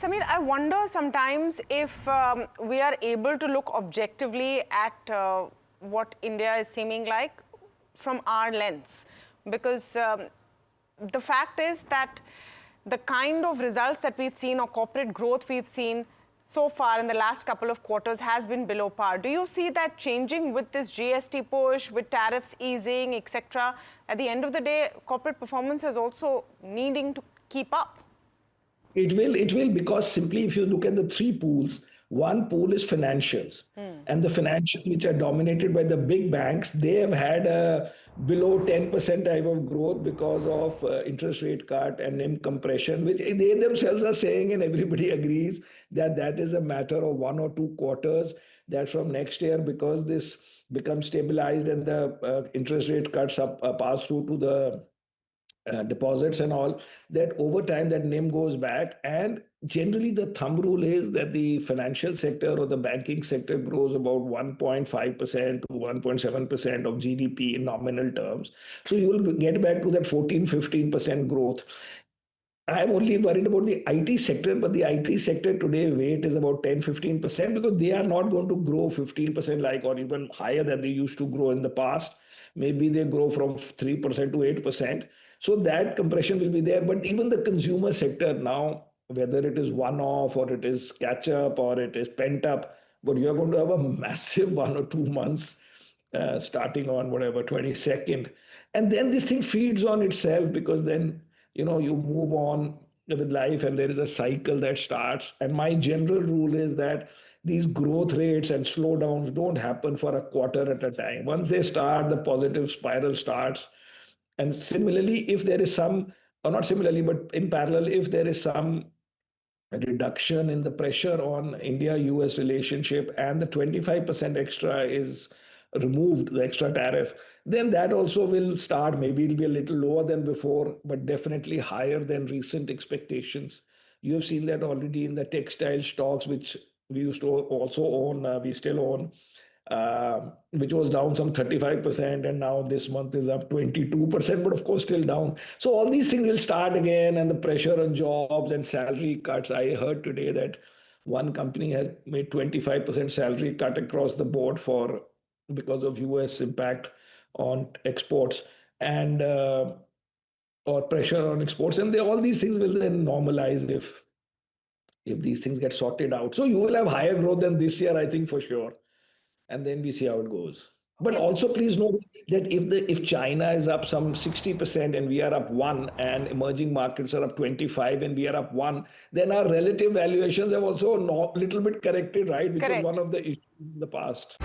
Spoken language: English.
Sameer, I wonder sometimes if we are able to look objectively at what India is seeming like from our lens. Because the fact is that the kind of results that we've seen or corporate growth we've seen so far in the last couple of quarters has been below par. Do you see that changing with this GST push, with tariffs easing, etc.? At the end of the day, corporate performance is also needing to keep up. It will, because simply if you look at the three pools, one pool is financials. And the financials, which are dominated by the big banks, they have had a below 10% type of growth because of interest rate cut and NIM compression, which they themselves are saying, and everybody agrees that that is a matter of 1 or 2 quarters, that from next year, because this becomes stabilized and the interest rate cuts up pass through to the deposits and all, that over time that NIM goes back. And generally the thumb rule is that the financial sector or the banking sector grows about 1.5% to 1.7% of GDP in nominal terms. So you will get back to that 14-15% growth. I'm only worried about the IT sector, but the IT sector today weight is about 10-15% because they are not going to grow 15% like, or even higher than they used to grow in the past. Maybe they grow from 3% to 8%. So that compression will be there. But even the consumer sector now, whether it is one-off or it is catch-up or it is pent-up, but you're going to have a massive 1 or 2 months starting on whatever, 22nd. And then this thing feeds on itself because then, you move on with life and there is a cycle that starts. And my general rule is that these growth rates and slowdowns don't happen for a quarter at a time. Once they start, the positive spiral starts. And similarly, if there is some, or not similarly, but in parallel, if there is some reduction in the pressure on India-US relationship and the 25% extra is removed, the extra tariff, then that also will start. Maybe it'll be a little lower than before, but definitely higher than recent expectations. You have seen that already in the textile stocks, which we used to also own, we still own, which was down some 35%, and now this month is up 22%, but of course still down. So all these things will start again, and the pressure on jobs and salary cuts. I heard today that one company has made 25% salary cut across the board because of US impact on exports and or pressure on exports, and all these things will then normalize if these things get sorted out. So you will have higher growth than this year, I think, for sure. And then we see how it goes. But also please note that if China is up some 60% and we are up 1, and emerging markets are up 25 and we are up 1, then our relative valuations have also a little bit corrected, right? Which was one of the issues in the past.